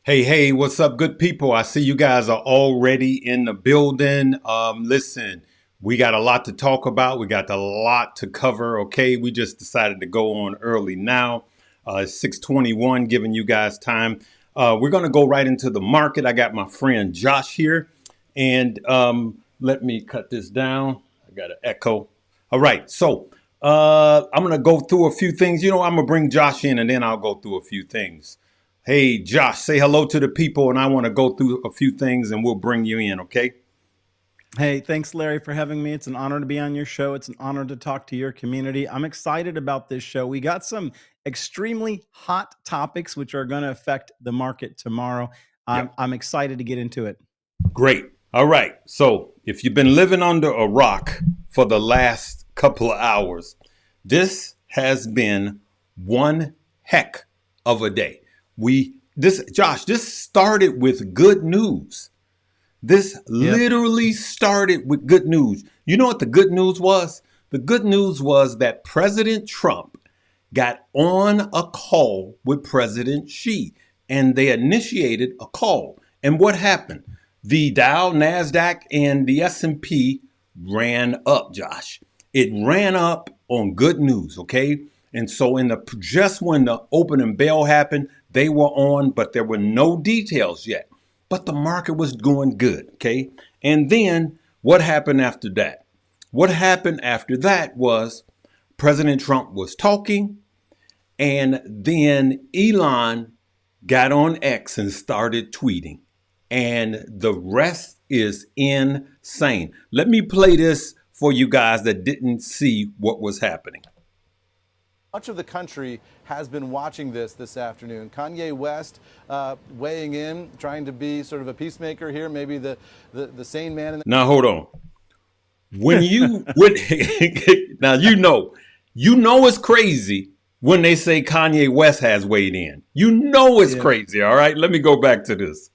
Hey, what's up, good people? I see you guys are already in the building. Listen, we got a lot to talk about. We got a lot to cover. Okay, we just decided to go on early now. It's 6:21, giving you guys time. We're gonna go right into the market. I got my friend Josh here, and let me cut this down. I got an echo. All right, so I'm gonna go through a few things. I'm gonna bring Josh in, and then I'll go through a few things. Hey, Josh, say hello to the people, and I want to go through a few things, and we'll bring you in, okay? Hey, thanks, Larry, for having me. It's an honor to be on your show. It's an honor to talk to your community. I'm excited about this show. We got some extremely hot topics which are going to affect the market tomorrow. Yep. I'm excited to get into it. Great. All right. So, if you've been living under a rock for the last couple of hours, this has been one heck of a day. This started with good news. This Yep. literally started with good news. You know what the good news was? The good news was that President Trump got on a call with President Xi, and they initiated a call. And what happened? The Dow, Nasdaq, and the S&P ran up, Josh. It ran up on good news, okay? And so just when the opening bell happened, they were on, but there were no details yet. But the market was going good, okay? And then what happened after that? What happened after that was President Trump was talking, and then Elon got on X and started tweeting. And the rest is insane. Let me play this for you guys that didn't see what was happening. Much of the country has been watching this afternoon. Kanye West weighing in, trying to be sort of a peacemaker here, maybe the sane man. Now, hold on. Now, you know it's crazy when they say Kanye West has weighed in. You know it's crazy, all right? Let me go back to this.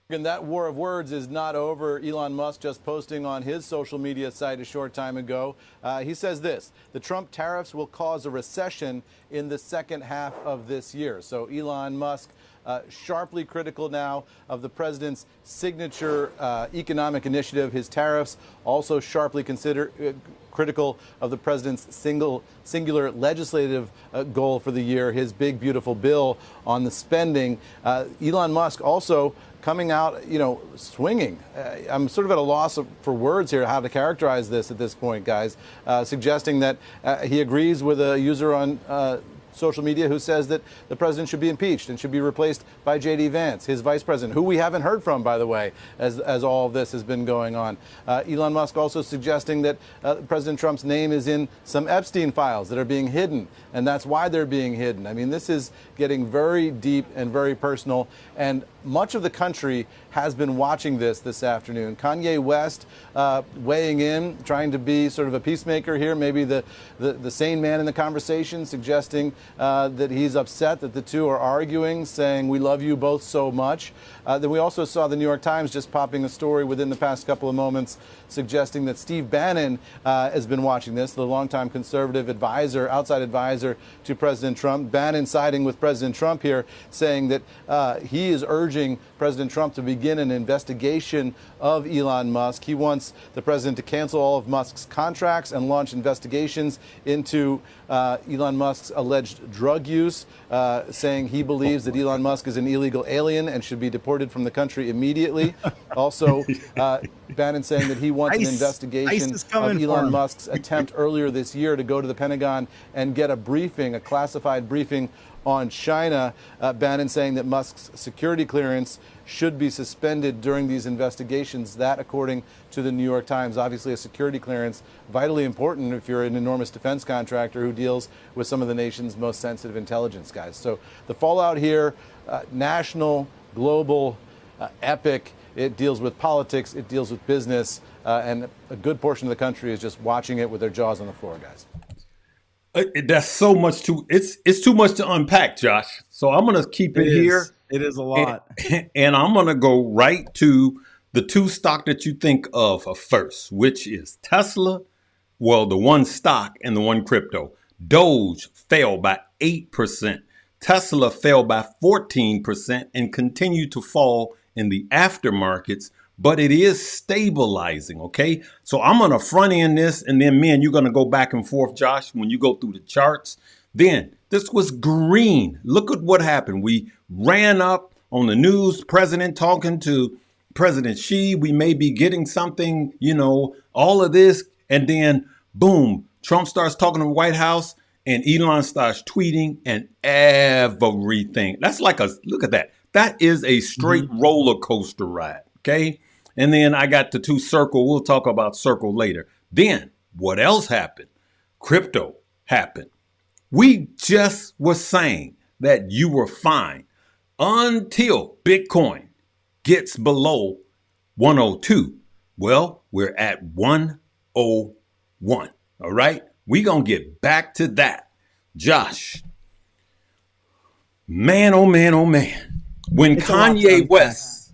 And that war of words is not over. Elon Musk just posting on his social media site a short time ago. He says this: the Trump tariffs will cause a recession in the second half of this year. So Elon Musk sharply critical now of the president's signature economic initiative, his tariffs. Also sharply critical of the president's singular legislative goal for the year, his big, beautiful bill on the spending. Elon Musk also coming out, swinging. I'm sort of at a loss for words here, how to characterize this at this point, guys, suggesting that he agrees with a user on social media who says that the president should be impeached and should be replaced by J.D. Vance, his vice president, who we haven't heard from, by the way, as all of this has been going on. Elon Musk also suggesting that President Trump's name is in some Epstein files that are being hidden, and that's why they're being hidden. I mean, this is getting very deep and very personal, and much of the country has been watching this afternoon. Kanye West weighing in, trying to be sort of a peacemaker here, maybe the sane man in the conversation, suggesting that he's upset that the two are arguing, saying we love you both so much. Then we also saw the New York Times just popping a story within the past couple of moments suggesting that Steve Bannon has been watching this, the longtime conservative advisor, outside advisor to President Trump. Bannon siding with President Trump here, saying that he is urging President Trump to begin an investigation of Elon Musk. He wants the president to cancel all of Musk's contracts and launch investigations into Elon Musk's alleged drug use, saying he believes that Elon Musk is an illegal alien and should be deported from the country immediately. Also, Bannon saying that he wants an investigation of Elon Musk's attempt earlier this year to go to the Pentagon and get a briefing, a classified briefing on China. Bannon saying that Musk's security clearance should be suspended during these investigations. That, according to the New York Times, obviously a security clearance, vitally important if you're an enormous defense contractor who deals with some of the nation's most sensitive intelligence guys. So the fallout here, national, global, epic. It deals with politics, it deals with business, and a good portion of the country is just watching it with their jaws on the floor, guys. That's so much it's too much to unpack, Josh. So I'm going to keep it here. It is a lot. And I'm going to go right to the two stock that you think of first, which is Tesla. Well, the one stock and the one crypto. Doge fell by 8%. Tesla fell by 14% and continued to fall in the aftermarkets, but it is stabilizing. Okay. So I'm going to front end this, and then me and you're going to go back and forth, Josh, when you go through the charts. Then this was green. Look at what happened. We ran up on the news, president talking to President Xi. We may be getting something, all of this. And then boom, Trump starts talking to the White House and Elon starts tweeting and everything. That's like look at that. That is a straight roller coaster ride. Okay. And then I got the two Circle. We'll talk about Circle later. Then what else happened? Crypto happened. We just were saying that you were fine until Bitcoin gets below 102. Well, we're at 101. All right. We're going to get back to that. Josh, man, oh man, oh man. When Kanye West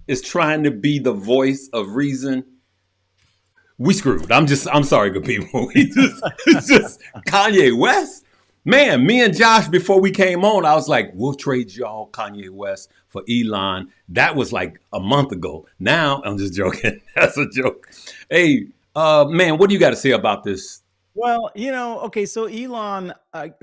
is trying to be the voice of reason, we screwed. I'm sorry, good people. It's just Kanye West. Man, me and Josh, before we came on, I was like, we'll trade y'all Kanye West for Elon. That was like a month ago. Now, I'm just joking. That's a joke. Hey, man, what do you got to say about this? Well, okay, so Elon,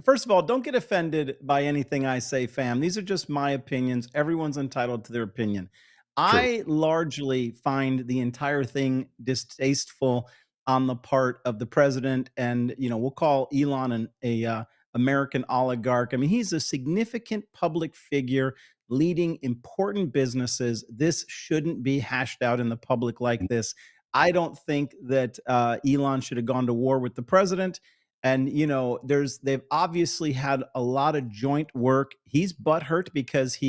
first of all, don't get offended by anything I say, fam. These are just my opinions. Everyone's entitled to their opinion. True. I largely find the entire thing distasteful on the part of the president, and we'll call Elon a American oligarch. I mean, he's a significant public figure leading important businesses. This shouldn't be hashed out in the public like this. I don't think that Elon should have gone to war with the president. And they've obviously had a lot of joint work. He's butthurt because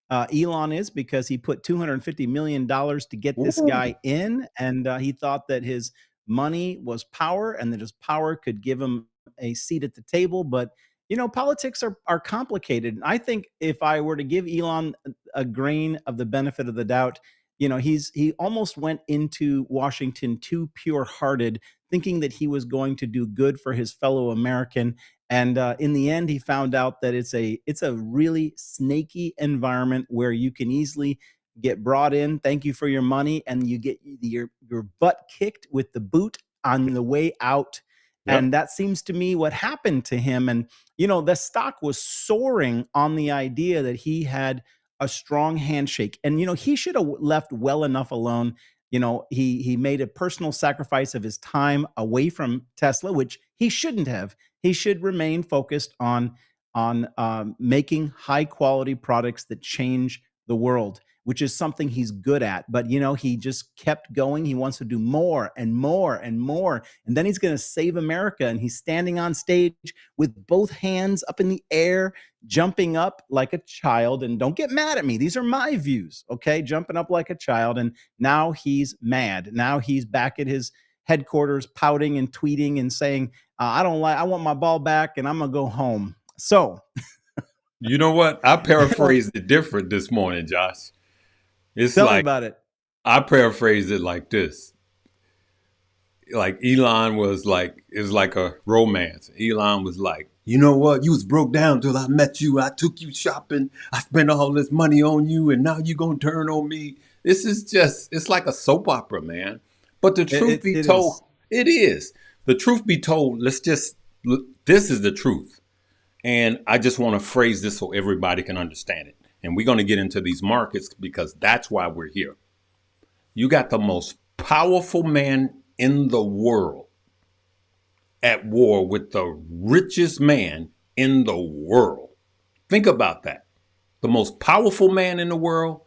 Elon is, because he put $250 million to get this guy in, and he thought that his money was power and that his power could give him a seat at the table. But politics are complicated. And I think if I were to give Elon a grain of the benefit of the doubt, he almost went into Washington too pure-hearted, thinking that he was going to do good for his fellow American. And in the end, he found out that it's a really snaky environment where you can easily get brought in. Thank you for your money, and you get your butt kicked with the boot on the way out. Yep. And that seems to me what happened to him. And the stock was soaring on the idea that he had a strong handshake, and he should have left well enough alone. He made a personal sacrifice of his time away from Tesla, which he shouldn't have. He should remain focused on making high quality products that change the world, which is something he's good at. But he just kept going. He wants to do more and more and more, and then he's going to save America. And he's standing on stage with both hands up in the air, jumping up like a child. And don't get mad at me. These are my views, okay? Jumping up like a child. And now he's mad. Now he's back at his headquarters pouting and tweeting and saying, I want my ball back and I'm going to go home. So, you know what? I paraphrased it different this morning, Josh. Tell me about it. I paraphrased it like this. Like Elon was like, it was like a romance. Elon was like, you know what? You was broke down till I met you. I took you shopping. I spent all this money on you, and now you gonna turn on me. This is just, it's like a soap opera, man. But the truth be told, it is. The truth be told, this is the truth. And I just want to phrase this so everybody can understand it. And we're going to get into these markets because that's why we're here. You got the most powerful man in the world at war with the richest man in the world. Think about that. The most powerful man in the world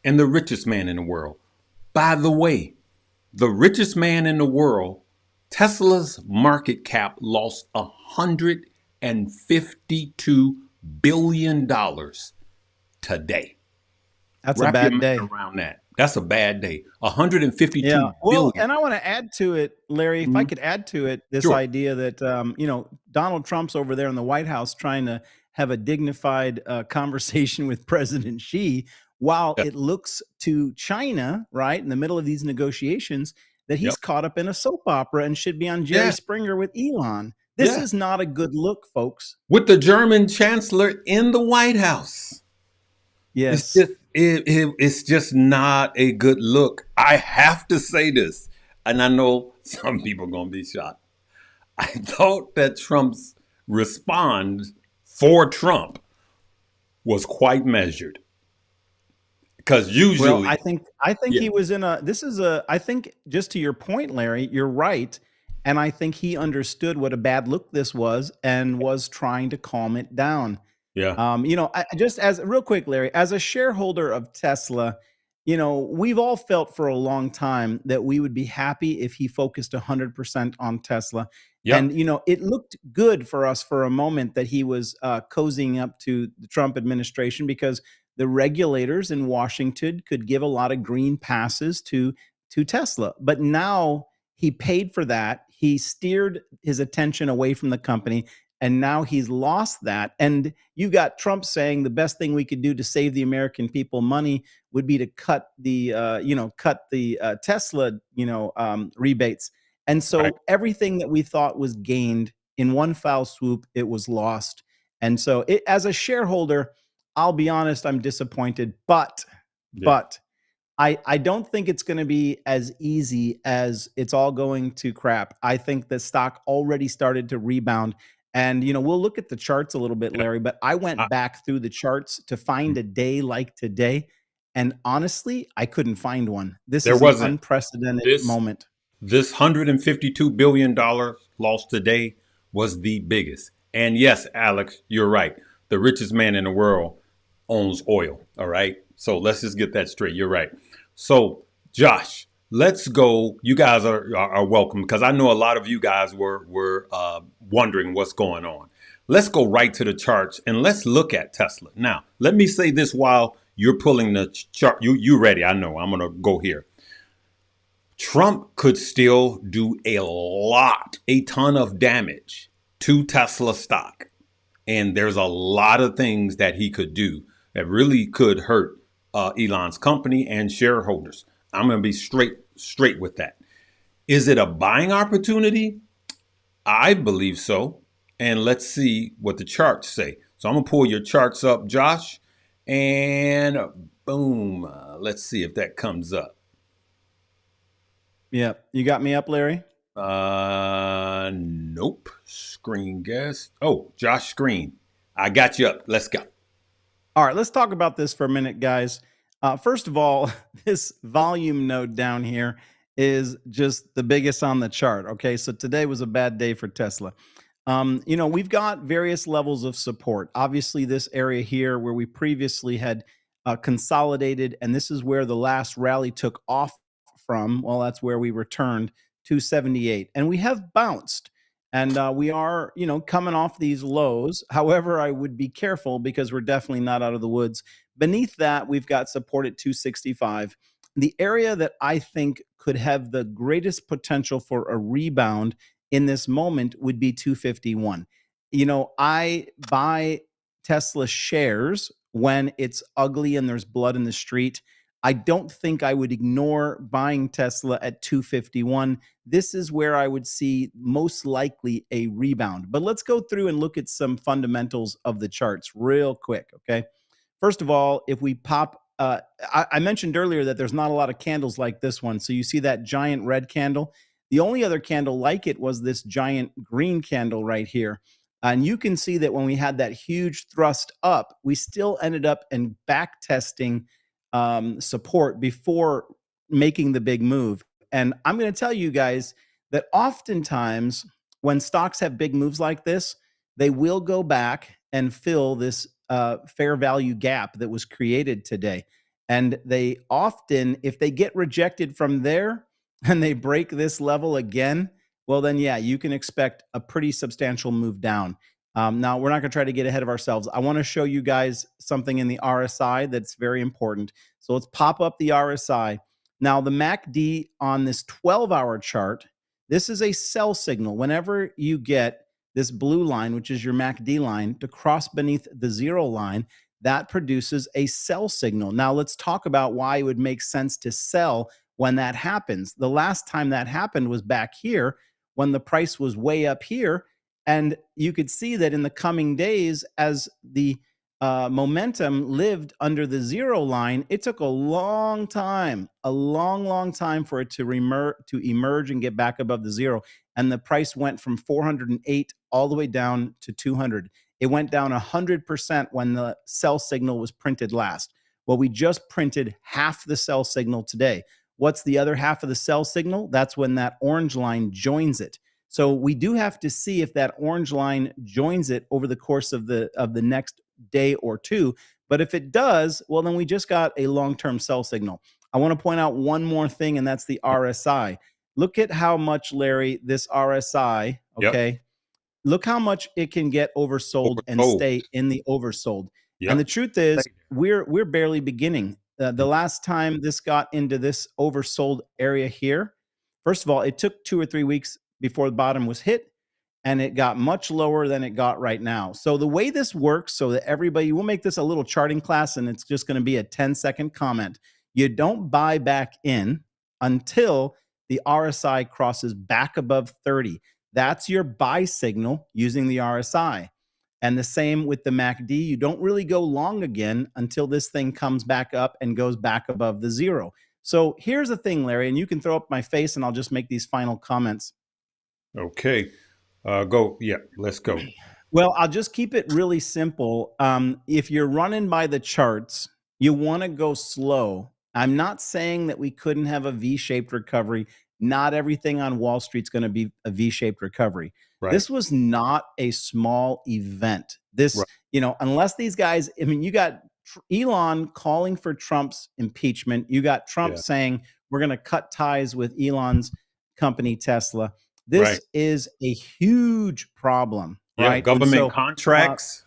and the richest man in the world. By the way, the richest man in the world, Tesla's market cap lost $152 billion today. That's a bad day. Around that. That's a bad day. 152 billion. Well, and I want to add to it, Larry, if I could add to it, this idea that, Donald Trump's over there in the White House trying to have a dignified conversation with President Xi, while it looks to China, right, in the middle of these negotiations, that he's caught up in a soap opera and should be on Jerry Springer with Elon. This Yeah. is not a good look, folks. With the German chancellor in the White House. Yes. It's just not a good look. I have to say this, and I know some people are gonna be shocked. I thought that Trump's response for Trump was quite measured. Because Well, usually, I think yeah, he was in a this is a I think just to your point, Larry, you're right. And I think he understood what a bad look this was and was trying to calm it down. yeah, Just as real quick, Larry, as a shareholder of Tesla, we've all felt for a long time that we would be happy if he focused 100% on Tesla. And, yep, it looked good for us for a moment that he was cozying up to the Trump administration because the regulators in Washington could give a lot of green passes to Tesla. But now he paid for that. He steered his attention away from the company and now he's lost that. And you got Trump saying the best thing we could do to save the American people money would be to cut the Tesla rebates. And right, so everything that we thought was gained in one foul swoop, it was lost. And so, as a shareholder, I'll be honest, I'm disappointed, but yeah. but I don't think it's going to be as easy as it's all going to crap. I think the stock already started to rebound. And, we'll look at the charts a little bit, Yeah. Larry, but I I, went back through the charts to find a day like today. And honestly, I couldn't find one. This there is an wasn't unprecedented this moment. this $152 billion loss today was the biggest. And yes, Alex, you're right. The richest man in the world owns oil. All right. So let's just get that straight. You're right. So, Josh, let's go. You guys are welcome because I know a lot of you guys were wondering what's going on. Let's go right to the charts and let's look at Tesla. Now, let me say this while you're pulling the chart. You ready? I know. I'm gonna go here. Trump could still do a ton of damage to Tesla stock. And there's a lot of things that he could do that really could hurt Elon's company and shareholders. I'm going to be straight with that. Is it a buying opportunity? I believe so. And let's see what the charts say. So I'm going to pull your charts up, Josh. And boom. Let's see if that comes up. Yeah. You got me up, Larry? Nope. Screen guest. Oh, Josh screen. I got you up. Let's go. All right, let's talk about this for a minute, guys. First of all, this volume node down here is just the biggest on the chart. Okay, so today was a bad day for Tesla. We've got various levels of support. Obviously, this area here where we previously had consolidated, and this is where the last rally took off from. Well, that's where we returned to 78, and we have bounced. And we are, coming off these lows. However, I would be careful because we're definitely not out of the woods. Beneath that, we've got support at 265. The area that I think could have the greatest potential for a rebound in this moment would be 251. I buy Tesla shares when it's ugly and there's blood in the street. I don't think I would ignore buying Tesla at 251. This is where I would see most likely a rebound. But let's go through and look at some fundamentals of the charts real quick, okay? First of all, if we pop, I mentioned earlier that there's not a lot of candles like this one. So you see that giant red candle? The only other candle like it was this giant green candle right here. And you can see that when we had that huge thrust up, we still ended up in back testing support before making the big move. And I'm going to tell you guys that oftentimes when stocks have big moves like this, they will go back and fill this fair value gap that was created today. And they often, if they get rejected from there and they break this level again, well, then, yeah, you can expect a pretty substantial move down. Now, we're not going to try to get ahead of ourselves. I want to show you guys something in the RSI that's very important. So let's pop up the RSI. Now, the MACD on this 12-hour chart, this is a sell signal. Whenever you get this blue line, which is your MACD line, to cross beneath the zero line, that produces a sell signal. Now, let's talk about why it would make sense to sell when that happens. The last time that happened was back here when the price was way up here. And you could see that in the coming days, as the momentum lived under the zero line, it took a long time, a long, long time for it to emerge and get back above the zero. And the price went from 408 all the way down to 200. It went down 100% when the sell signal was printed last. Well, we just printed half the sell signal today. What's the other half of the sell signal? That's when that orange line joins it. So we do have to see if that orange line joins it over the course of the next day or two. But if it does, well, then we just got a long-term sell signal. I want to point out one more thing, and that's the RSI. Look at how much, Larry, this RSI, okay? Yep. Look how much it can get oversold and Oversold. stay in the oversold. Yep. And the truth is, we're barely beginning. The last time this got into this oversold area here, first of all, it took 2 or 3 weeks before the bottom was hit, and it got much lower than it got right now. So the way this works, so that everybody, we'll make this a little charting class, and it's just going to be a 10-second comment. You don't buy back in until the RSI crosses back above 30. That's your buy signal using the RSI. And the same with the MACD. You don't really go long again until this thing comes back up and goes back above the zero. So here's the thing, Larry, and you can throw up my face and I'll just make these final comments. Okay. Go. Yeah, let's go. Well, I'll just keep it really simple. If you're running by the charts, you want to go slow. I'm not saying that we couldn't have a V-shaped recovery. Not everything on Wall Street's going to be a V-shaped recovery. Right. This was not a small event. This, Right. you know, unless these guys, I mean, you got Elon calling for Trump's impeachment. You got Trump saying we're going to cut ties with Elon's company, Tesla. This Right. is a huge problem, Yeah, right? government contracts,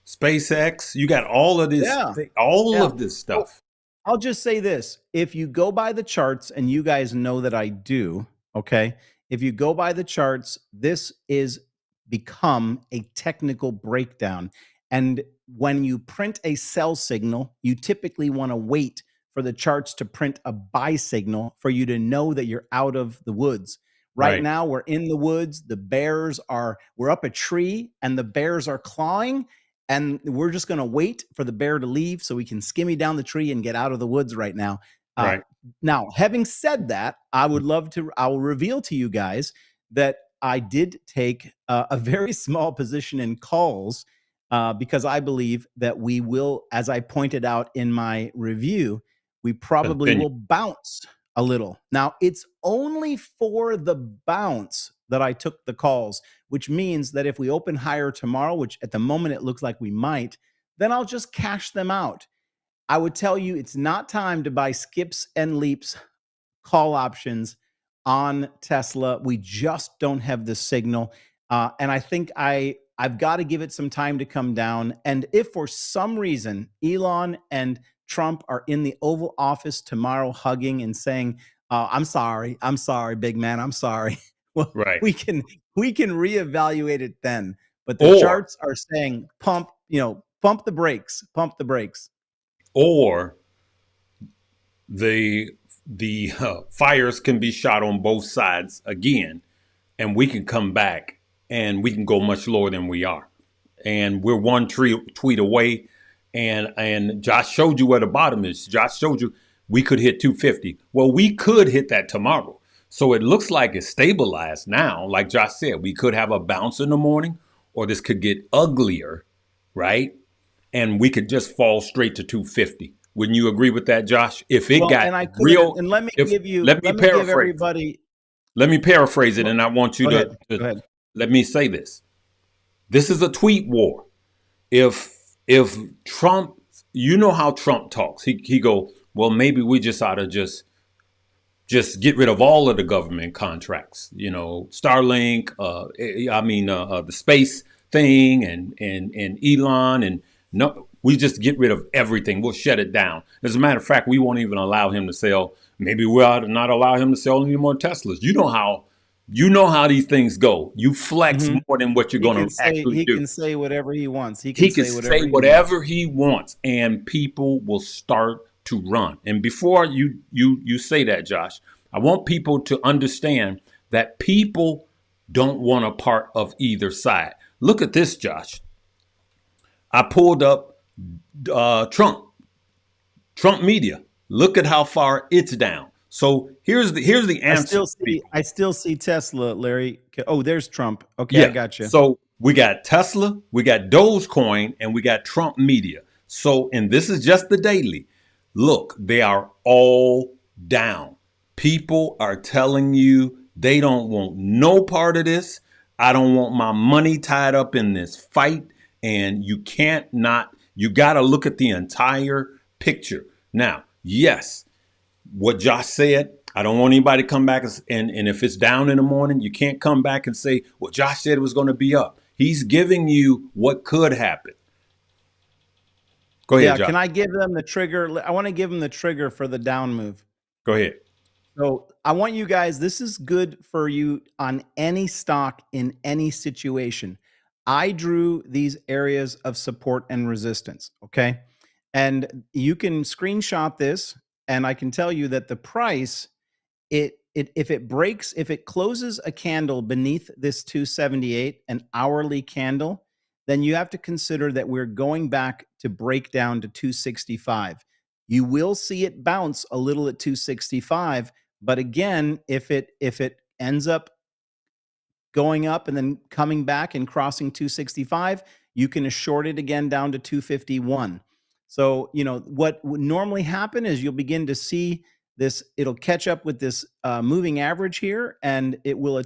SpaceX. You got all of this, of this stuff. I'll just say this. If you go by the charts, and you guys know that I do, okay? If you go by the charts, this is become a technical breakdown. And when you print a sell signal, you typically want to wait for the charts to print a buy signal for you to know that you're out of the woods. Right now, we're in the woods. The bears we're up a tree, and the bears are clawing. And we're just going to wait for the bear to leave so we can skimmy down the tree and get out of the woods right now. Now, having said that, I will reveal to you guys that I did take a very small position in calls because I believe that we will, as I pointed out in my review, we probably will bounce a little. Now, it's only for the bounce that I took the calls, which means that if we open higher tomorrow, which at the moment it looks like we might, then I'll just cash them out. I would tell you it's not time to buy skips and leaps call options on Tesla. We just don't have the signal. And I think I've got to give it some time to come down. And if for some reason Elon and Trump are in the Oval Office tomorrow hugging and saying, I'm sorry, big man, I'm sorry. Well, we can reevaluate it then. But the charts are saying pump the brakes, Or the fires can be shot on both sides again, and we can come back and we can go much lower than we are. And we're one tweet away. And Josh showed you where the bottom is. Josh showed you we could hit 250. Well, we could hit that tomorrow. So it looks like it's stabilized now. Like Josh said, we could have a bounce in the morning, or this could get uglier, right? And we could just fall straight to 250. Wouldn't you agree with that, Josh? If it got real, and let me paraphrase it, and I want you to let me say this. This is a tweet war. If Trump, you know how Trump talks. He go, well, maybe we just ought to just get rid of all of the government contracts. You know, Starlink, the space thing, and Elon, and no, we just get rid of everything. We'll shut it down. As a matter of fact, we won't even allow him to sell. Maybe we ought to not allow him to sell any more Teslas. You know how these things go. You flex more than what you're going to actually do. He can say whatever he wants. He can say whatever he wants, and people will start to run. And before you say that, Josh, I want people to understand that people don't want a part of either side. Look at this, Josh. I pulled up Trump media. Look at how far it's down. So here's the answer, people. I still see Tesla, Larry. Oh, there's Trump. Okay, I Yeah. got you. So we got Tesla, we got Dogecoin, and we got Trump media. So, and this is just the daily. Look, they are all down. People are telling you they don't want no part of this. I don't want my money tied up in this fight. And you can't not, you got to look at the entire picture. Now, yes, what Josh said, I don't want anybody to come back and if it's down in the morning, you can't come back and say, well, Josh said it was going to be up. He's giving you what could happen. Go ahead, Josh. Can I give them the trigger? I want to give them the trigger for the down move. Go ahead. So I want you guys, this is good for you on any stock in any situation. I drew these areas of support and resistance, okay? And you can screenshot this, and I can tell you that the price, if it closes a candle beneath this 278, an hourly candle, then you have to consider that we're going back to break down to 265. You will see it bounce a little at 265, but again, if it ends up going up and then coming back and crossing 265, you can short it again down to 251. So, what would normally happen is you'll begin to see this, it'll catch up with this moving average here, and it will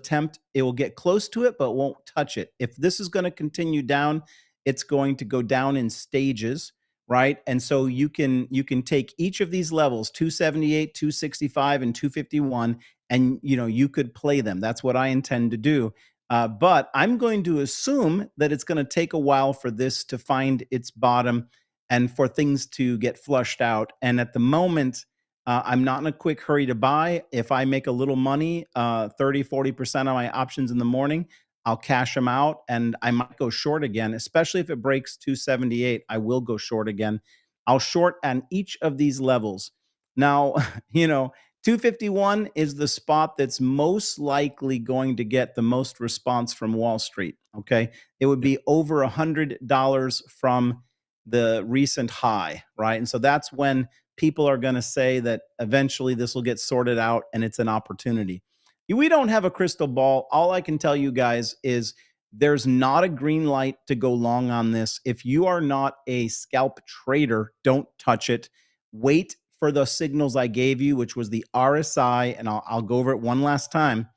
get close to it, but won't touch it. If this is going to continue down, it's going to go down in stages, right? And so you can take each of these levels, 278, 265, and 251, and you could play them. That's what I intend to do. But I'm going to assume that it's going to take a while for this to find its bottom and for things to get flushed out. And at the moment, I'm not in a quick hurry to buy. If I make a little money, 30, 40% on my options in the morning, I'll cash them out and I might go short again, especially if it breaks 278. I will go short again. I'll short on each of these levels. Now, 251 is the spot that's most likely going to get the most response from Wall Street. Okay. It would be over $100 from the recent high, right? And so that's when people are going to say that eventually this will get sorted out and it's an opportunity. We don't have a crystal ball. All I can tell you guys is there's not a green light to go long on this. If you are not a scalp trader, don't touch it. Wait for the signals I gave you, which was the RSI, and I'll go over it one last time.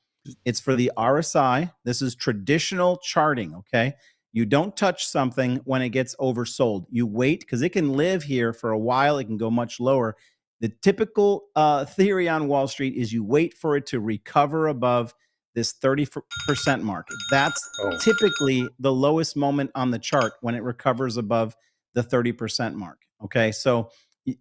It's for the RSI. This is traditional charting, okay? You don't touch something when it gets oversold. You wait because it can live here for a while. It can go much lower. The typical theory on Wall Street is you wait for it to recover above this 30% mark. That's typically the lowest moment on the chart when it recovers above the 30% mark. Okay, so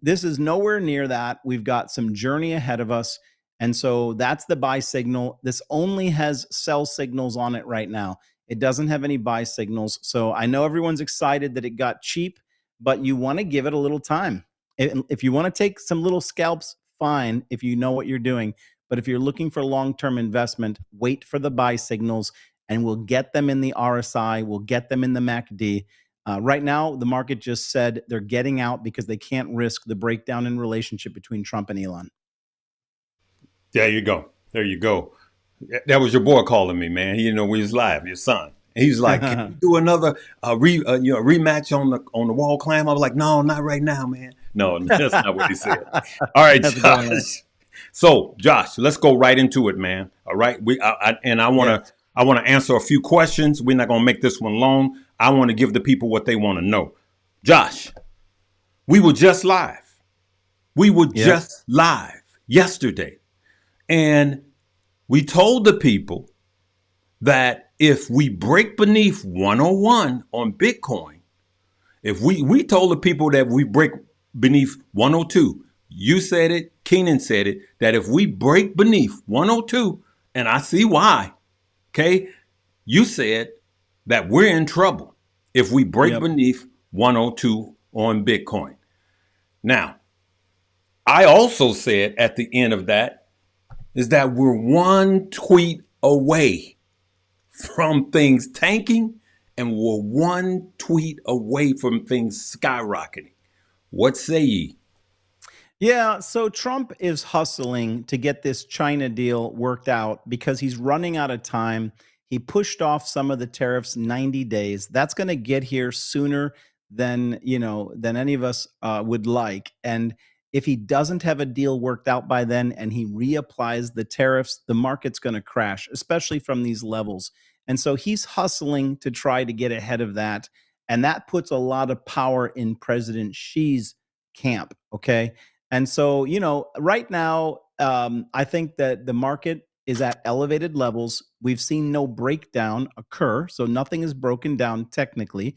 this is nowhere near that. We've got some journey ahead of us. And so that's the buy signal. This only has sell signals on it right now. It doesn't have any buy signals. So I know everyone's excited that it got cheap, but you want to give it a little time. If you want to take some little scalps, fine, if you know what you're doing. But if you're looking for long-term investment, wait for the buy signals, and we'll get them in the RSI. We'll get them in the MACD. Right now, the market just said they're getting out because they can't risk the breakdown in relationship between Trump and Elon. There you go. There you go. That was your boy calling me, man. He didn't know we was live, your son. And he's like, can we do another rematch on the wall climb? I was like, no, not right now, man. No, that's not what he said. All right, Josh. So, Josh, let's go right into it, man. All right. I want to answer a few questions. We're not going to make this one long. I want to give the people what they want to know. Josh, we were just live. We were just live yesterday. And we told the people that if we break beneath 101 on Bitcoin, if we told the people that we break beneath 102, you said it, Keenan said it, that if we break beneath 102, and I see why, okay, you said that we're in trouble if we break beneath 102 on Bitcoin. Now, I also said at the end of that is that we're one tweet away from things tanking, and we're one tweet away from things skyrocketing. What say ye? Yeah, so Trump is hustling to get this China deal worked out because he's running out of time. He pushed off some of the tariffs 90 days. That's going to get here sooner than, than any of us would like. And if he doesn't have a deal worked out by then and he reapplies the tariffs, the market's going to crash, especially from these levels. And so he's hustling to try to get ahead of that. And that puts a lot of power in President Xi's camp. Okay. And so, right now, I think that the market is at elevated levels. We've seen no breakdown occur, so nothing is broken down technically.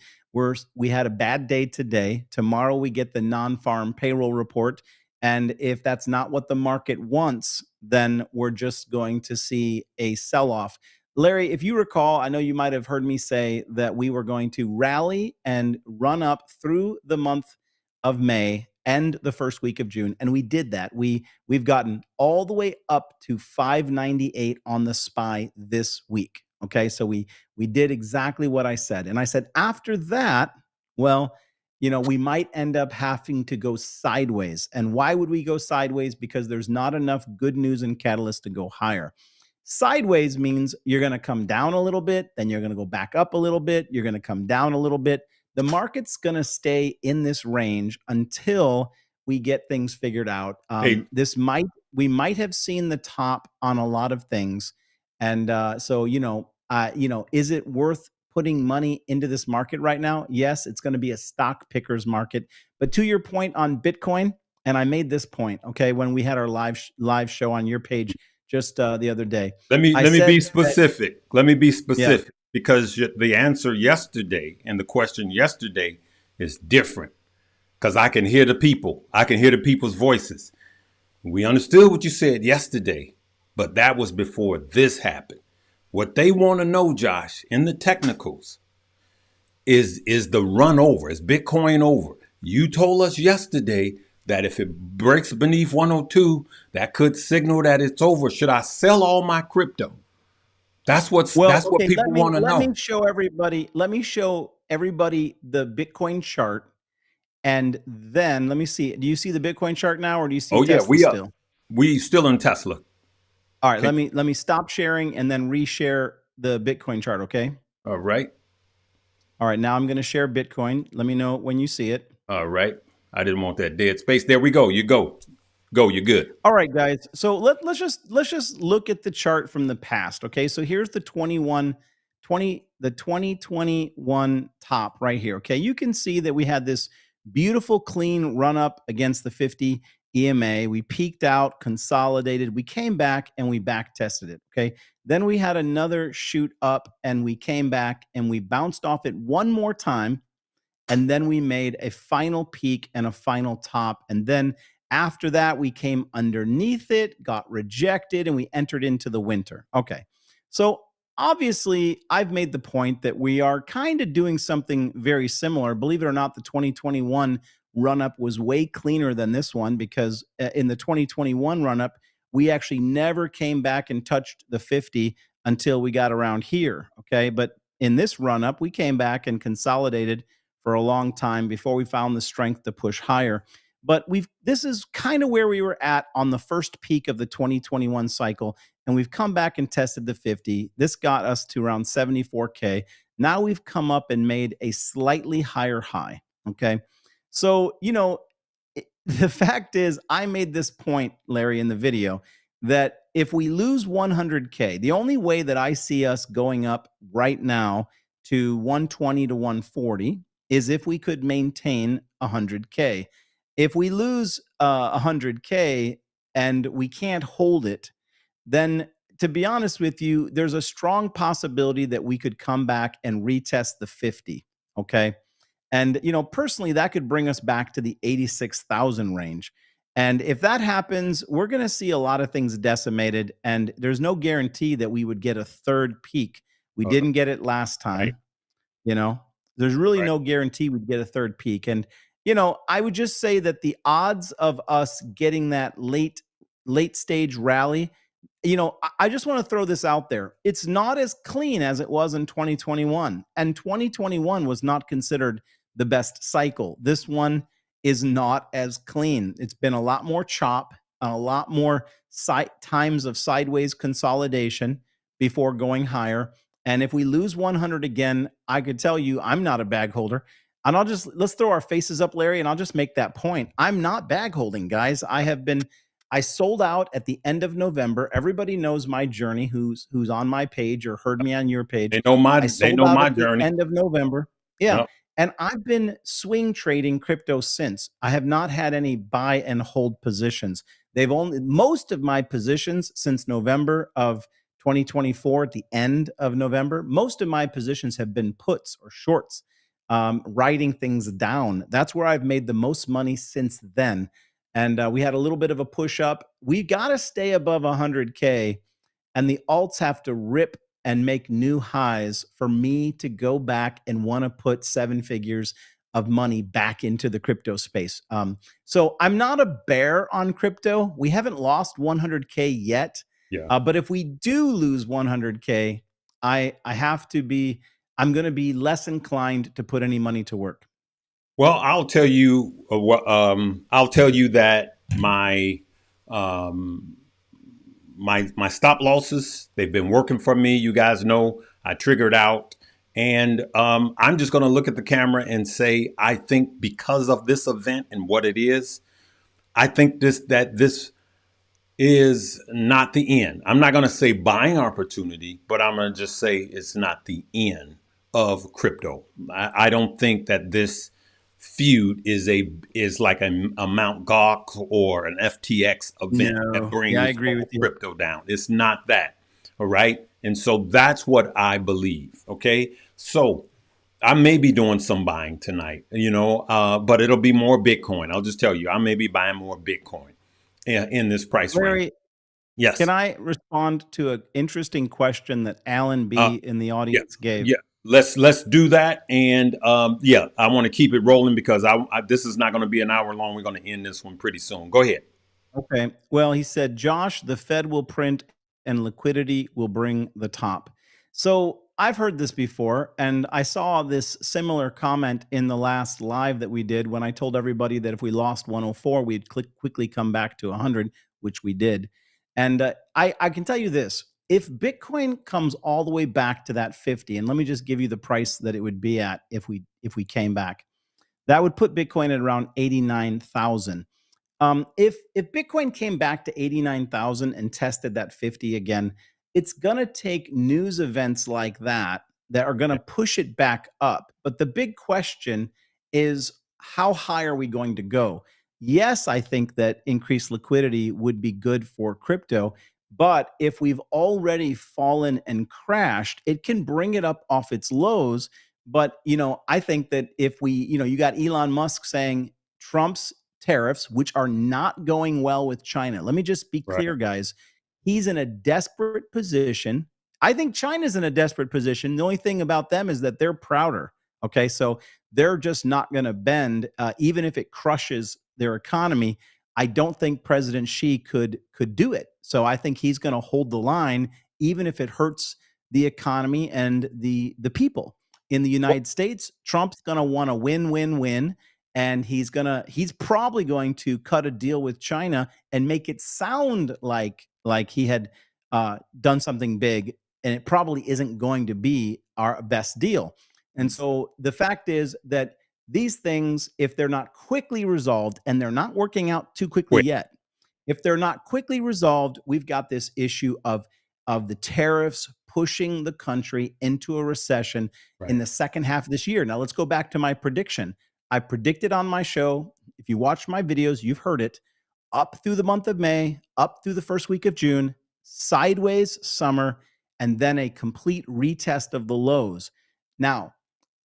We had a bad day today. Tomorrow we get the non-farm payroll report, and if that's not what the market wants, then we're just going to see a sell-off. Larry, if you recall, I know you might have heard me say that we were going to rally and run up through the month of May and the first week of June, and we did that. We've gotten all the way up to 598 on the SPY this week. Okay, so we did exactly what I said, and I said after that, well, we might end up having to go sideways. And why would we go sideways? Because there's not enough good news and catalyst to go higher. Sideways means you're going to come down a little bit, then you're going to go back up a little bit, you're going to come down a little bit. The market's going to stay in this range until we get things figured out. Hey, We might have seen the top on a lot of things, and so is it worth putting money into this market right now? Yes, it's going to be a stock pickers market. But to your point on Bitcoin, and I made this point, okay, when we had our live show on your page just the other day. let me be specific. Let me be Yeah. specific because the answer yesterday and the question yesterday is different because I can hear the people. I can hear the people's voices. We understood what you said yesterday, but that was before this happened. What they want to know, Josh, in the technicals is the run over. Is Bitcoin over? You told us yesterday that if it breaks beneath 102, that could signal that it's over. Should I sell all my crypto? That's what people want to know. Let me show everybody. Let me show everybody the Bitcoin chart, and then let me see. Do you see the Bitcoin chart now, or do you see Oh yeah, Tesla still? we still in Tesla. All right. Okay. Let me stop sharing and then reshare the Bitcoin chart. Okay. All right. All right. Now I'm going to share Bitcoin. Let me know when you see it. All right. I didn't want that dead space. There we go. You go. Go. You're good. All right, guys. So let's just look at the chart from the past. Okay. So here's the 2021 top right here. Okay. You can see that we had this beautiful clean run up against the 50 EMA. We peaked out, consolidated, we came back and we back tested it. Okay. Then we had another shoot up and we came back and we bounced off it one more time. And then we made a final peak and a final top. And then after that, we came underneath it, got rejected, and we entered into the winter. Okay. So obviously, I've made the point that we are kind of doing something very similar. Believe it or not, the 2021 run up was way cleaner than this one because in the 2021 run up, we actually never came back and touched the 50 until we got around here. Okay. But in this run up, we came back and consolidated for a long time before we found the strength to push higher. But this is kind of where we were at on the first peak of the 2021 cycle, and we've come back and tested the 50. This got us to around 74K. Now we've come up and made a slightly higher high. Okay. So, the fact is, I made this point, Larry, in the video that if we lose 100K, the only way that I see us going up right now to 120 to 140 is if we could maintain 100K. If we lose 100K and we can't hold it, then to be honest with you, there's a strong possibility that we could come back and retest the 50. Okay. And, personally, that could bring us back to the 86,000 range. And if that happens, we're going to see a lot of things decimated. And there's no guarantee that we would get a third peak. We didn't get it last time. Right. There's really Right. no guarantee we'd get a third peak. And, I would just say that the odds of us getting that late stage rally I just want to throw this out there. It's not as clean as it was in 2021. And 2021 was not considered the best cycle. This one is not as clean. It's been a lot more chop, a lot more times of sideways consolidation before going higher. And if we lose 100 again, I could tell you I'm not a bag holder. And let's throw our faces up, Larry, and I'll just make that point. I'm not bag holding, guys. I sold out at the end of November. Everybody knows my journey who's on my page or heard me on your page. I They sold know out my at the journey. end of November. Yeah. Yep. And I've been swing trading crypto since. I have not had any buy and hold positions. Most of my positions since November of 2024, at the end of November, most of my positions have been puts or shorts, writing things down. That's where I've made the most money since then. And we had a little bit of a push up. We got to stay above 100K, and the alts have to rip and make new highs for me to go back and want to put seven figures of money back into the crypto space. So I'm not a bear on crypto. We haven't lost 100K yet. Yeah. But if we do lose 100K, I'm going to be less inclined to put any money to work. Well, I'll tell you I'll tell you that um, my stop losses, they've been working for me. You guys know I triggered out, and I'm just going to look at the camera and say I think because of this event and what it is, I think this is not the end. I'm not going to say buying opportunity, but I'm going to just say it's not the end of crypto. I don't think that this feud is like a Mount Gox or an FTX event that No, yeah, I brings agree all with you. crypto down. It's not that. All right. And so that's what I believe. Okay. So I may be doing some buying tonight, but it'll be more Bitcoin. I'll just tell you, I may be buying more Bitcoin in this price range. Larry, can Yes. I respond to an interesting question that Alan Uh, B in the yeah. audience gave? Yeah. Let's do that. And yeah, I want to keep it rolling because this is not going to be an hour long. We're going to end this one pretty soon. Go ahead. Okay. Well, he said, Josh, the Fed will print and liquidity will bring the top. So I've heard this before, and I saw this similar comment in the last live that we did when I told everybody that if we lost 104, we'd quickly come back to 100, which we did. And I can tell you this: if Bitcoin comes all the way back to that 50, and let me just give you the price that it would be at if we came back, that would put Bitcoin at around 89,000. If Bitcoin came back to 89,000 and tested that 50 again, it's going to take news events like that are going to push it back up. But the big question is, how high are we going to go? Yes, I think that increased liquidity would be good for crypto. But if we've already fallen and crashed, it can bring it up off its lows. But, I think that if you got Elon Musk saying Trump's tariffs, which are not going well with China. Let me just be Right. clear, guys. He's in a desperate position. I think China's in a desperate position. The only thing about them is that they're prouder. Okay. So they're just not going to bend, even if it crushes their economy. I don't think President Xi could do it. So I think he's going to hold the line, even if it hurts the economy and the people. In the Well, United States, Trump's going to want to win, win, win, and he's probably going to cut a deal with China and make it sound like he had done something big, and it probably isn't going to be our best deal. And so the fact is that these things, if they're not quickly resolved, and they're not working out too quickly quick. yet, if they're not quickly resolved, we've got this issue of the tariffs pushing the country into a recession in Right. the second half of this year. Now let's go back to my prediction. I predicted on my show, if you watch my videos, you've heard it, up through the month of May, up through the first week of June, sideways summer, and then a complete retest of the lows. Now,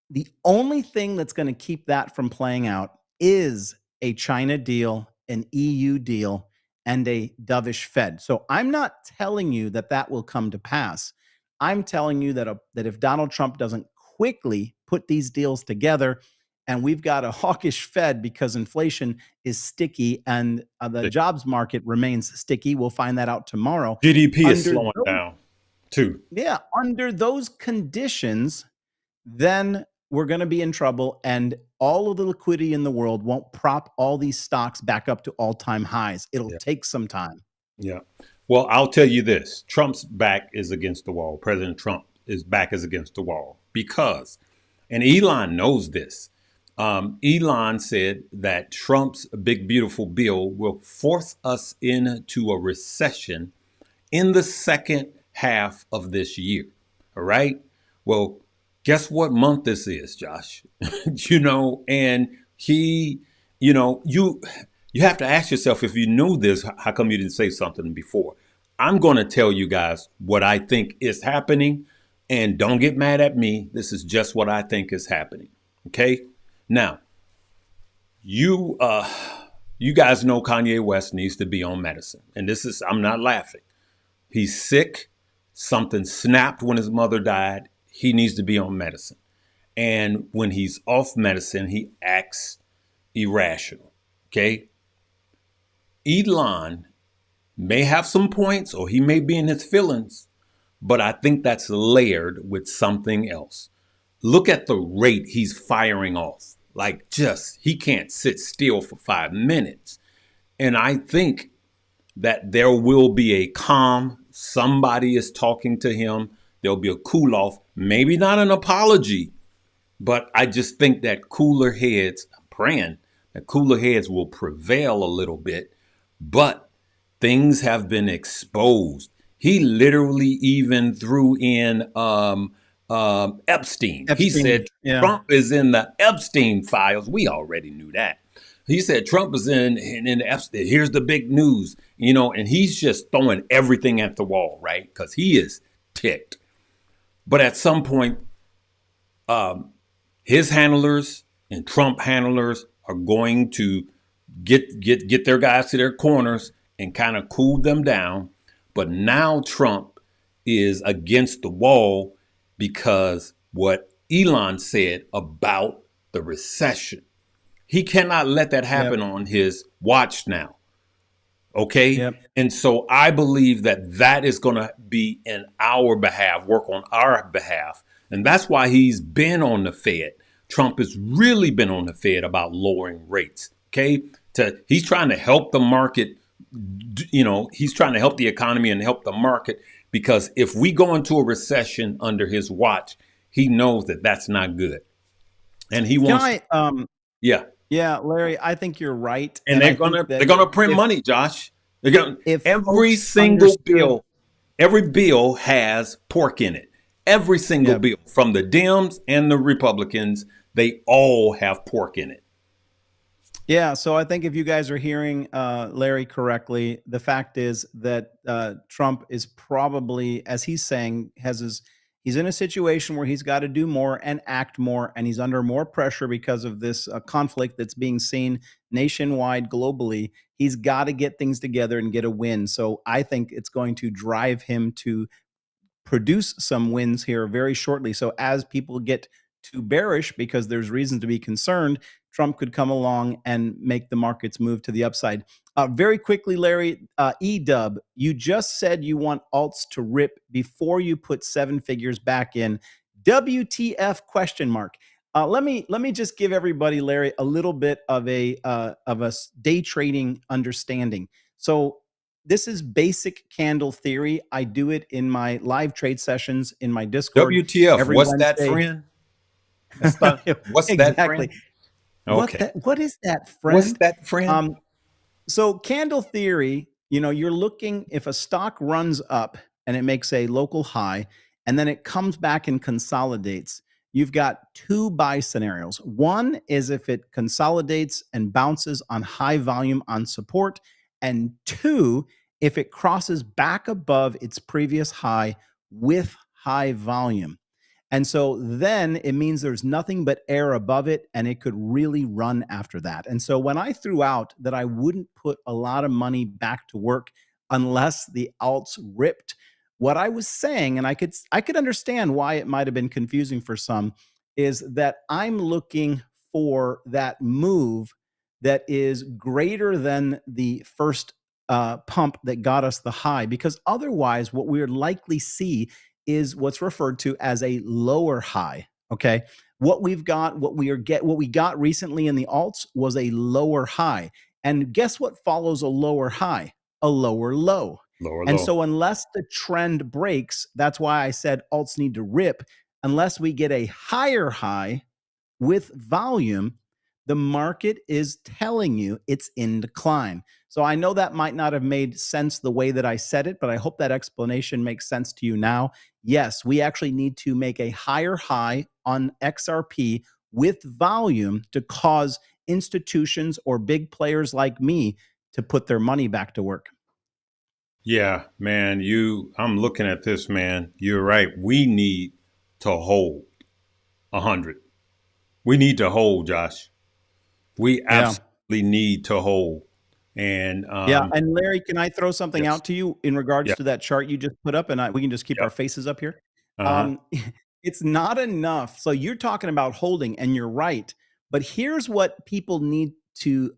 the only thing that's going to keep that from playing out is a China deal, an EU deal, and a dovish Fed. So I'm not telling you that that will come to pass. I'm telling you that if Donald Trump doesn't quickly put these deals together, and we've got a hawkish Fed because inflation is sticky and the jobs market remains sticky. We'll find that out tomorrow. GDP is Under slowing down too. Yeah, under those conditions, then we're going to be in trouble, and all of the liquidity in the world won't prop all these stocks back up to all-time highs. It'll Yeah. take some time. Yeah. Well, I'll tell you this. Trump's back is against the wall. President Trump is back is against the wall because, and Elon knows this. Elon said that Trump's big, beautiful bill will force us into a recession in the second half of this year. All right. Well, guess what month this is, Josh? And he, you have to ask yourself, if you knew this, how come you didn't say something before? I'm going to tell you guys what I think is happening, and don't get mad at me. This is just what I think is happening. Okay. Now, you guys know Kanye West needs to be on medicine, and I'm not laughing. He's sick. Something snapped when his mother died. He needs to be on medicine. And when he's off medicine, he acts irrational. Okay. Elon may have some points, or he may be in his feelings, but I think that's layered with something else. Look at the rate he's firing off. He can't sit still for 5 minutes. And I think that there will be a calm. Somebody is talking to him. There'll be a cool off, maybe not an apology, but I just think that cooler heads, I'm praying that cooler heads will prevail a little bit, but things have been exposed. He literally even threw in Epstein. He said Trump is in the Epstein files. We already knew that. He said Trump is in Epstein. Here's the big news, and he's just throwing everything at the wall, right? Because he is ticked. But at some point, his handlers and Trump handlers are going to get their guys to their corners and kind of cool them down. But now Trump is against the wall because what Elon said about the recession. He cannot let that happen on his watch now. Okay. Yep. And so I believe that is going to be in our behalf, work on our behalf. And that's why he's been on the Fed. Trump has really been on the Fed about lowering rates. Okay. He's trying to help the market. He's trying to help the economy and help the market, because if we go into a recession under his watch, he knows that that's not good. And he wants. Yeah, Larry, I think you're right. And they're gonna print money, Josh. Every single bill, every bill has pork in it. Every single bill, from the Dems and the Republicans, they all have pork in it. Yeah, so I think if you guys are hearing Larry correctly, the fact is that Trump is probably, as he's saying, he's in a situation where he's got to do more and act more, and he's under more pressure because of this conflict that's being seen nationwide, globally. He's got to get things together and get a win. So I think it's going to drive him to produce some wins here very shortly. So as people get too bearish because there's reason to be concerned, Trump could come along and make the markets move to the upside. Very quickly, Larry, E-Dub, you just said you want alts to rip before you put 7 figures back in. WTF question mark. Let me just give everybody, Larry, a little bit of a day trading understanding. So this is basic candle theory. I do it in my live trade sessions in my Discord. WTF? What's Wednesday. That, friend? What's exactly. That, friend? Okay. What is that, friend? What's that, friend? So candle theory, you're looking, if a stock runs up and it makes a local high and then it comes back and consolidates, you've got 2 buy scenarios. One is if it consolidates and bounces on high volume on support, and 2, if it crosses back above its previous high with high volume. And so then it means there's nothing but air above it, and it could really run after that. And so when I threw out that I wouldn't put a lot of money back to work unless the alts ripped, what I was saying, and I could understand why it might have been confusing for some, is that I'm looking for that move that is greater than the first pump that got us the high, because otherwise what we would likely see is what's referred to as a lower high. Okay. What we got recently in the alts was a lower high. And guess what follows a lower high? A lower low. Lower And low. so unless the trend breaks, that's why I said alts need to rip. Unless we get a higher high with volume, the market is telling you it's in decline. So I know that might not have made sense the way that I said it, but I hope that explanation makes sense to you now. Yes, we actually need to make a higher high on XRP with volume to cause institutions or big players like me to put their money back to work. Yeah, man, I'm looking at this, man. You're right. We need to hold 100. We need to hold, Josh. We Yeah. absolutely need to hold. And Yeah. And Larry, can I throw something yes, out to you in regards yeah, to that chart you just put up? And we can just keep yeah, our faces up here. uh-huh. Um, it's not enough. So you're talking about holding, and you're right. But here's what people need to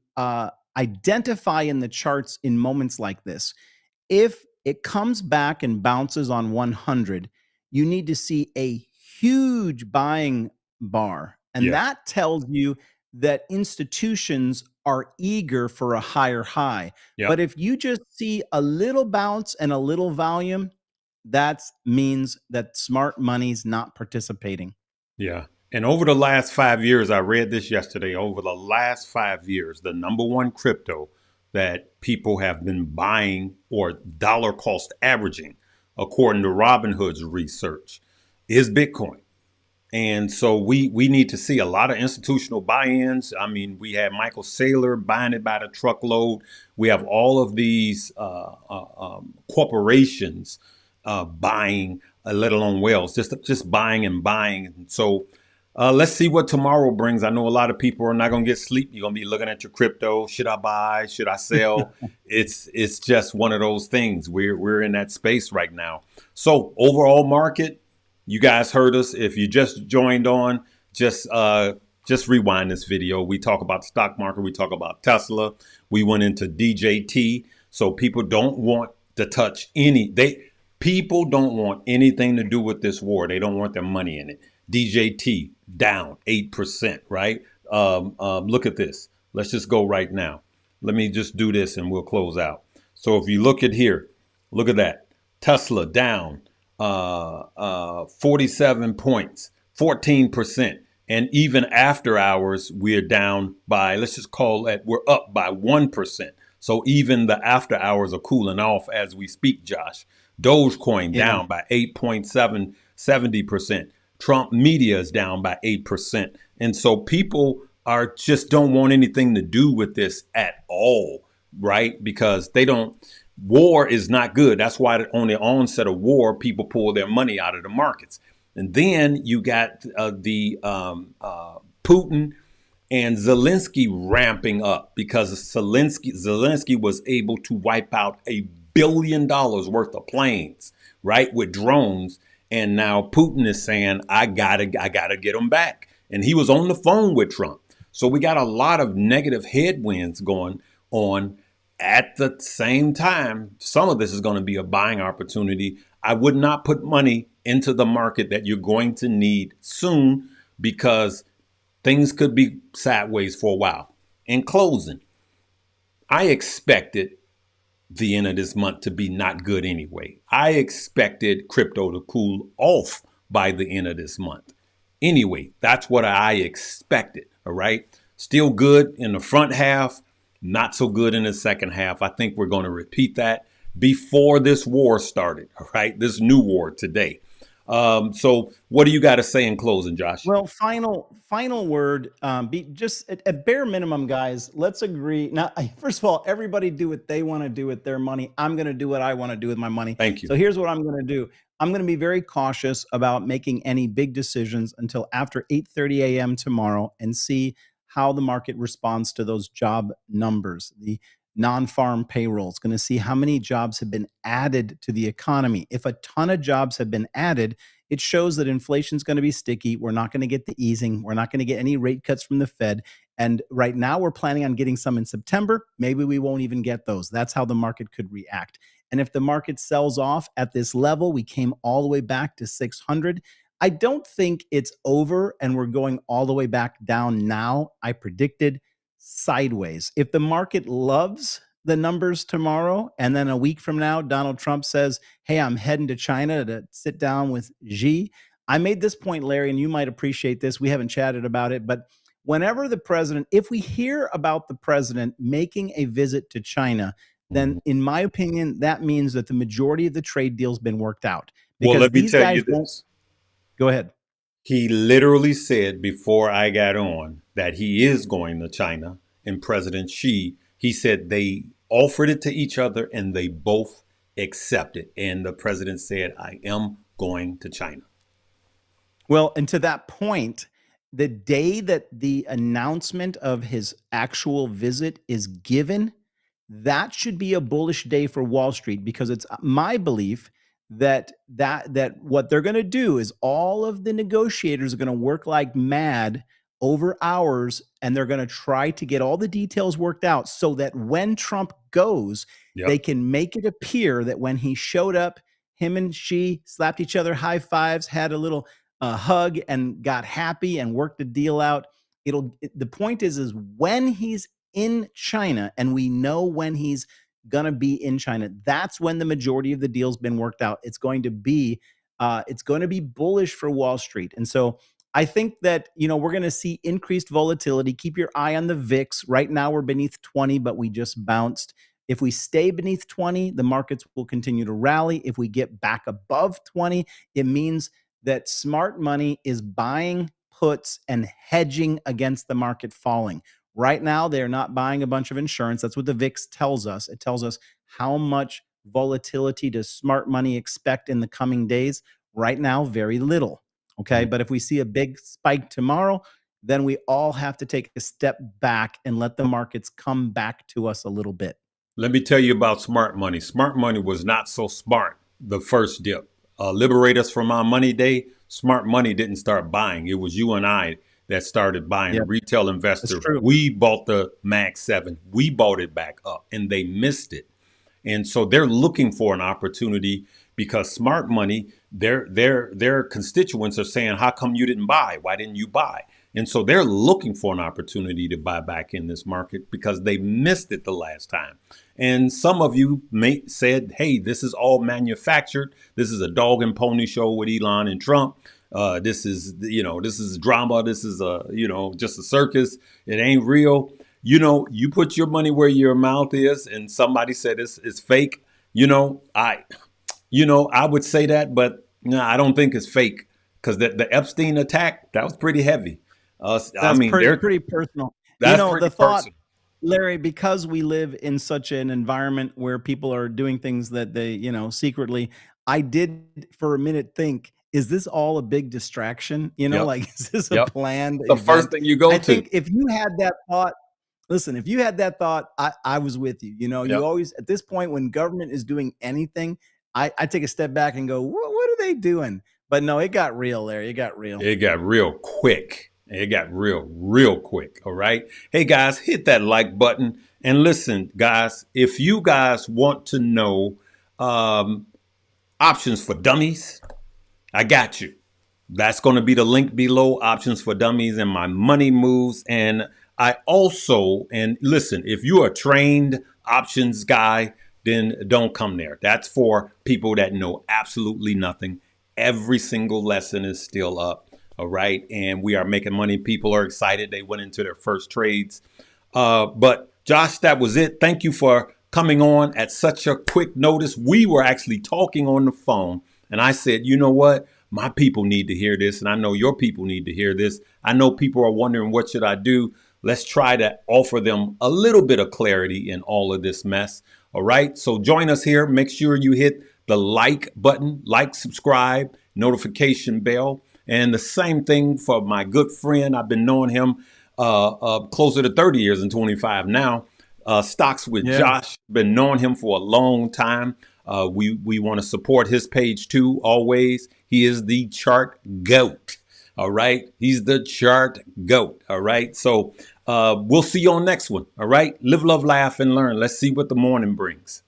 identify in the charts in moments like this. If it comes back and bounces on 100, you need to see a huge buying bar. And Yeah, that tells you that institutions are eager for a higher high. yep, But if you just see a little bounce and a little volume, that means that smart money's not participating. yeah. And over the last 5 years, I read this yesterday. Over the last 5 years, the number one crypto that people have been buying or dollar cost averaging, according to Robinhood's research, is Bitcoin. And so we need to see a lot of institutional buy-ins. I mean, we have Michael Saylor buying it by the truckload. We have all of these corporations buying, let alone whales, just buying and buying. And so let's see what tomorrow brings. I know a lot of people are not going to get sleep. You're going to be looking at your crypto. Should I buy? Should I sell? It's just one of those things. We're in that space right now. So overall market. You guys heard us. If you just joined on, just rewind this video. We talk about the stock market. We talk about Tesla. We went into DJT. So people don't want to touch people don't want anything to do with this war. They don't want their money in it. DJT down 8%, right? Look at this. Let's just go right now. Let me just do this and we'll close out. So if you look at here, look at that. Tesla down 47 points, 14%. And even after hours, we're down by, let's just call it, we're up by 1%. So even the after hours are cooling off as we speak, Josh. Dogecoin Yeah. down by 8.70%. Trump media is down by 8%. And so people are just don't want anything to do with this at all, right? Because war is not good. That's why on the onset of war, people pull their money out of the markets. And then you got the Putin and Zelensky ramping up because Zelensky was able to wipe out $1 billion worth of planes, right, with drones. And now Putin is saying, I gotta get them back. And he was on the phone with Trump. So we got a lot of negative headwinds going on. At the same time, some of this is going to be a buying opportunity. I would not put money into the market that you're going to need soon because things could be sideways for a while. In closing, I expected the end of this month to be not good anyway. I expected crypto to cool off by the end of this month. Anyway, that's what I expected. All right. Still good in the front half. Not so good in the second half. I think we're going to repeat that before this war started. All right. This new war today. So what do you got to say in closing, Josh? Well, final word. Be just at bare minimum, guys. Let's agree. Now, first of all, everybody do what they want to do with their money. I'm going to do what I want to do with my money. Thank you. So here's what I'm going to do. I'm going to be very cautious about making any big decisions until after 8:30 a.m. tomorrow and see how the market responds to those job numbers. The non-farm payroll is going to see how many jobs have been added to the economy. If a ton of jobs have been added, It shows that inflation's going to be sticky. We're not going to get the easing. We're not going to get any rate cuts from the Fed. And right now, we're planning on getting some in September. Maybe we won't even get those. That's how the market could react. And if the market sells off at this level, we came all the way back to 600. I don't think it's over and we're going all the way back down now. I predicted sideways. If the market loves the numbers tomorrow and then a week from now, Donald Trump says, hey, I'm heading to China to sit down with Xi. I made this point, Larry, and you might appreciate this. We haven't chatted about it, but whenever the president, if we hear about the president making a visit to China, then in my opinion, that means that the majority of the trade deal's been worked out. Well, Because let me these tell guys you won't. this. Go ahead. He literally said before I got on that he is going to China, and President Xi, he said they offered it to each other and they both accepted. And the president said, I am going to China. Well, and to that point, the day that the announcement of his actual visit is given, that should be a bullish day for Wall Street, because it's my belief that what they're going to do is all of the negotiators are going to work like mad over hours, and they're going to try to get all the details worked out so that when Trump goes, Yep. they can make it appear that when he showed up, him and Xi slapped each other high fives, had a little hug, and got happy and worked the deal out. The point is when he's in China, and we know when he's gonna be in China, that's when the majority of the deal's been worked out. It's going to be bullish for Wall Street. And so I think that, we're going to see increased volatility. Keep your eye on the VIX. Right now we're beneath 20, but we just bounced. If we stay beneath 20, the markets will continue to rally. If we get back above 20, it means that smart money is buying puts and hedging against the market falling. Right now, they're not buying a bunch of insurance. That's what the VIX tells us. It tells us how much volatility does smart money expect in the coming days. Right now, very little. Okay. But if we see a big spike tomorrow, then we all have to take a step back and let the markets come back to us a little bit. Let me tell you about smart money. Smart money was not so smart the first dip. Liberate us from our money day. Smart money didn't start buying. It was you and I that started buying. Yep. Retail investors. That's true. We bought the Mag 7. We bought it back up and they missed it. And so they're looking for an opportunity, because smart money, their constituents are saying, how come you didn't buy? Why didn't you buy? And so they're looking for an opportunity to buy back in this market because they missed it the last time. And some of you said, hey, this is all manufactured. This is a dog and pony show with Elon and Trump. This is drama. This is just a circus. It ain't real. You put your money where your mouth is, and somebody said it's fake. I would say that, but no, I don't think it's fake, because the Epstein attack, that was pretty heavy. That's pretty personal. That's the pretty thought, personal. Larry, because we live in such an environment where people are doing things that they, secretly, I did for a minute think, is this all a big distraction? Yep. Is this a planned the event? first thing you go I to. think if you had that thought, listen, if you had that thought, I was with you. You Yep. always, at this point, when government is doing anything, I take a step back and go, what are they doing? But no, it got real, Larry. It got real. It got real quick. It got real quick. All right. Hey, guys, hit that like button. And listen, guys, if you guys want to know options for dummies, I got you. That's going to be the link below, options for dummies, and my money moves. And I also, and listen, if you're a trained options guy, then don't come there. That's for people that know absolutely nothing. Every single lesson is still up. All right. And we are making money. People are excited. They went into their first trades. But Josh, that was it. Thank you for coming on at such a quick notice. We were actually talking on the phone, and I said, you know what? My people need to hear this. And I know your people need to hear this. I know people are wondering, what should I do? Let's try to offer them a little bit of clarity in all of this mess. All right. So join us here. Make sure you hit the like button, subscribe, notification bell. And the same thing for my good friend. I've been knowing him closer to 30 years and 25 now. Stocks with Josh. Been knowing him for a long time. We want to support his page too. Always, he is the chart goat. All right, he's the chart goat. All right, so we'll see you on next one. All right, live, love, laugh, and learn. Let's see what the morning brings.